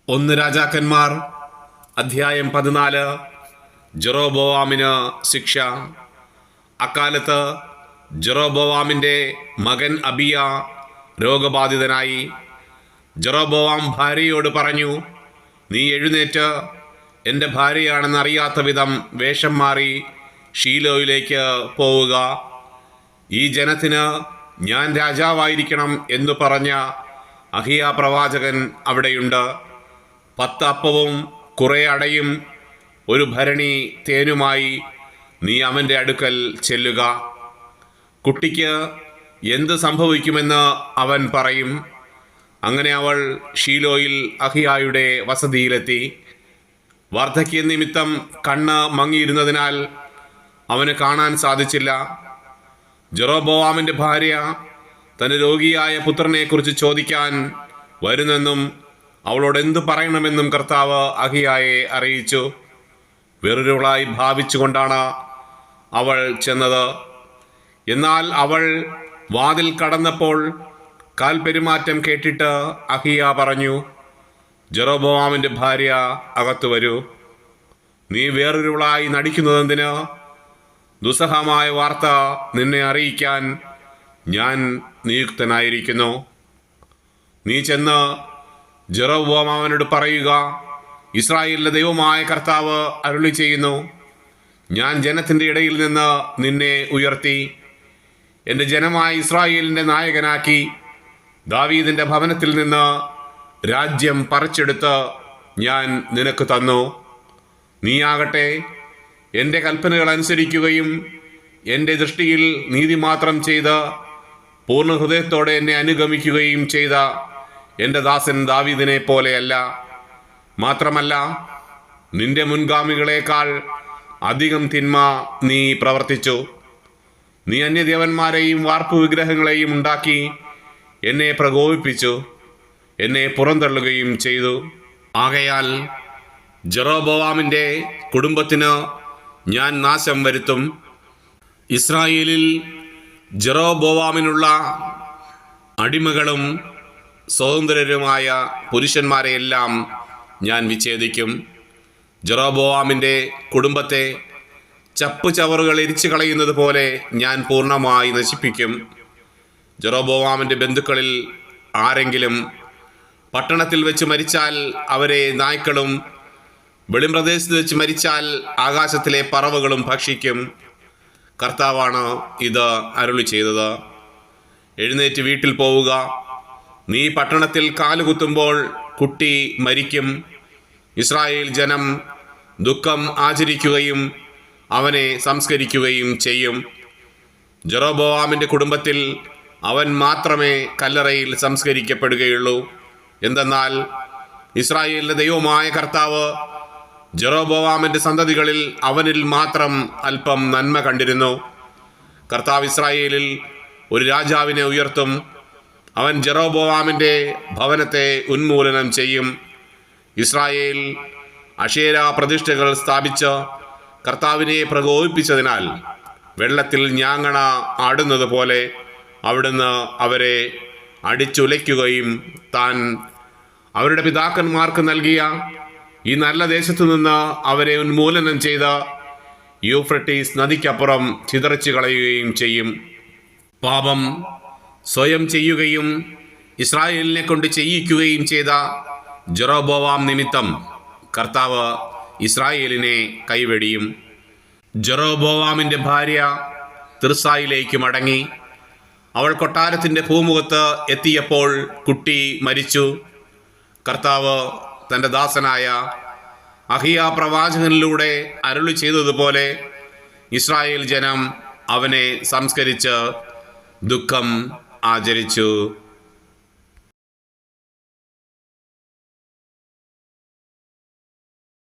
ഒന്ന് രാജാക്കന്മാർ അധ്യായം 14. ജെറോബോവാമിന് ശിക്ഷ. അക്കാലത്ത് ജെറോബോവാമിൻ്റെ മകൻ അബിയ രോഗബാധിതനായി. ജെറോബോവാം ഭാര്യയോട് പറഞ്ഞു, നീ എഴുന്നേറ്റ് എൻ്റെ ഭാര്യയാണെന്നറിയാത്ത വിധം വേഷം മാറി ഷീലോയിലേക്ക് പോവുക. ഈ ജനത്തിന് ഞാൻ രാജാവായിരിക്കണം എന്നു പറഞ്ഞ അഹിയ പ്രവാചകൻ അവിടെയുണ്ട്. 10 അപ്പവും കുറെ അടയും ഒരു ഭരണി തേനുമായി നീ അവൻ്റെ അടുക്കൽ ചെല്ലുക. കുട്ടിക്ക് എന്ത് സംഭവിക്കുമെന്ന് അവൻ പറയും. അങ്ങനെ അവൾ ഷീലോയിൽ അഹിയായുടെ വസതിയിലെത്തി. വാർദ്ധക്യ നിമിത്തം കണ്ണ് മങ്ങിയിരുന്നതിനാൽ അവന് കാണാൻ സാധിച്ചില്ല. ജെറോബോവാമിൻ്റെ ഭാര്യ തൻ്റെ രോഗിയായ പുത്രനെക്കുറിച്ച് ചോദിക്കാൻ വരുന്നെന്നും അവളോട് എന്തു പറയണമെന്നും കർത്താവ് അഹിയായെ അറിയിച്ചു. വേറൊരുവളായി ഭാവിച്ചുകൊണ്ടാണ് അവൾ ചെന്നത്. എന്നാൽ അവൾ വാതിൽ കടന്നപ്പോൾ കാൽപെരുമാറ്റം കേട്ടിട്ട് അഹിയ പറഞ്ഞു, ജെറോബോവാമിൻ്റെ ഭാര്യ അകത്തു വരൂ. നീ വേറൊരുവളായി നടിക്കുന്നതെന്തിന്? ദുസ്സഹമായ വാർത്ത നിന്നെ അറിയിക്കാൻ ഞാൻ നിയുക്തനായിരിക്കുന്നു. നീ ചെന്ന് ജെറോബോവാമിനോട് പറയുക, ഇസ്രായേലിന്റെ ദൈവമായ കർത്താവ് അരുളി ചെയ്യുന്നു, ഞാൻ ജനത്തിൻ്റെ ഇടയിൽ നിന്ന് നിന്നെ ഉയർത്തി എൻ്റെ ജനമായ ഇസ്രായേലിൻ്റെ നായകനാക്കി ദാവീദിൻ്റെ ഭവനത്തിൽ നിന്ന് രാജ്യം പറിച്ചെടുത്ത് ഞാൻ നിനക്ക് തന്നു. നീയാകട്ടെ എൻ്റെ കൽപ്പനകൾ അനുസരിക്കുകയും എൻ്റെ ദൃഷ്ടിയിൽ നീതി മാത്രം ചെയ്ത് പൂർണ്ണ ഹൃദയത്തോടെ എന്നെ അനുഗമിക്കുകയും ചെയ്ത എൻ്റെ ദാസൻ ദാവീദിനെ പോലെയല്ല. മാത്രമല്ല, നിന്റെ മുൻഗാമികളെക്കാൾ അധികം തിന്മ നീ പ്രവർത്തിച്ചു. നീ അന്യദേവന്മാരെയും വാർപ്പ് വിഗ്രഹങ്ങളെയും ഉണ്ടാക്കി എന്നെ പ്രകോപിപ്പിച്ചു, എന്നെ പുറന്തള്ളുകയും ചെയ്തു. ആകയാൽ ജെറോബോവാമിൻ്റെ കുടുംബത്തിന് ഞാൻ നാശം വരുത്തും. ഇസ്രായേലിൽ ജെറോബോവാമിനുള്ള അടിമകളും സ്വതന്ത്രരുമായ പുരുഷന്മാരെയെല്ലാം ഞാൻ വിച്ഛേദിക്കും. ജെറോബോവാമിൻ്റെ കുടുംബത്തെ ചപ്പുചവറുകൾ എരിച്ചു കളയുന്നത് പോലെ ഞാൻ പൂർണ്ണമായി നശിപ്പിക്കും. ജെറോബോവാമിൻ്റെ ബന്ധുക്കളിൽ ആരെങ്കിലും പട്ടണത്തിൽ വെച്ച് മരിച്ചാൽ അവരെ നായ്ക്കളും വെളിമ്പ്രദേശത്ത് വെച്ച് മരിച്ചാൽ ആകാശത്തിലെ പറവകളും ഭക്ഷിക്കും. കർത്താവാണ് ഇത് അരുളി ചെയ്തത്. എഴുന്നേറ്റ് വീട്ടിൽ പോവുക. നീ പട്ടണത്തിൽ കാലുകുത്തുമ്പോൾ കുട്ടി മരിക്കും. ഇസ്രായേൽ ജനം ദുഃഖം ആചരിക്കുകയും അവനെ സംസ്കരിക്കുകയും ചെയ്യും. ജെറോബോവാമിൻ്റെ കുടുംബത്തിൽ അവൻ മാത്രമേ കല്ലറയിൽ സംസ്കരിക്കപ്പെടുകയുള്ളൂ. എന്തെന്നാൽ ഇസ്രായേലിൻ്റെ ദൈവമായ കർത്താവ് ജെറോബോവാമിൻ്റെ സന്തതികളിൽ അവനിൽ മാത്രം അല്പം നന്മ കണ്ടിരുന്നു. കർത്താവ് ഇസ്രായേലിൽ ഒരു രാജാവിനെ ഉയർത്തും. അവൻ ജെറോബോവാമിൻ്റെ ഭവനത്തെ ഉന്മൂലനം ചെയ്യും. ഇസ്രായേൽ അശേര പ്രതിഷ്ഠകൾ സ്ഥാപിച്ച് കർത്താവിനെ പ്രകോപിപ്പിച്ചതിനാൽ വെള്ളത്തിൽ ഞാങ്ങണ ആടുന്നത് പോലെ അവിടുന്ന് അവരെ അടിച്ചുലയ്ക്കുകയും താൻ അവരുടെ പിതാക്കന്മാർക്ക് നൽകിയ ഈ നല്ല ദേശത്തു നിന്ന് അവരെ ഉന്മൂലനം ചെയ്ത യൂഫ്രട്ടീസ് നദിക്കപ്പുറം ചിതറിച്ചു കളയുകയും ചെയ്യും. പാപം സ്വയം ചെയ്യുകയും ഇസ്രായേലിനെ കൊണ്ട് ചെയ്യിക്കുകയും ചെയ്ത ജെറോബോവാം നിമിത്തം കർത്താവ് ഇസ്രായേലിനെ കൈവെടിയും. ജെറോബോവാമിൻ്റെ ഭാര്യ തിർസായിലേക്ക് മടങ്ങി. അവൾ കൊട്ടാരത്തിൻ്റെ ഭൂമുഖത്ത് എത്തിയപ്പോൾ കുട്ടി മരിച്ചു. കർത്താവ് തൻ്റെ ദാസനായ അഹിയ പ്രവാചകനിലൂടെ അരുളി ചെയ്തതുപോലെ ഇസ്രായേൽ ജനം അവനെ സംസ്കരിച്ച് ദുഃഖം ആചരിച്ചു.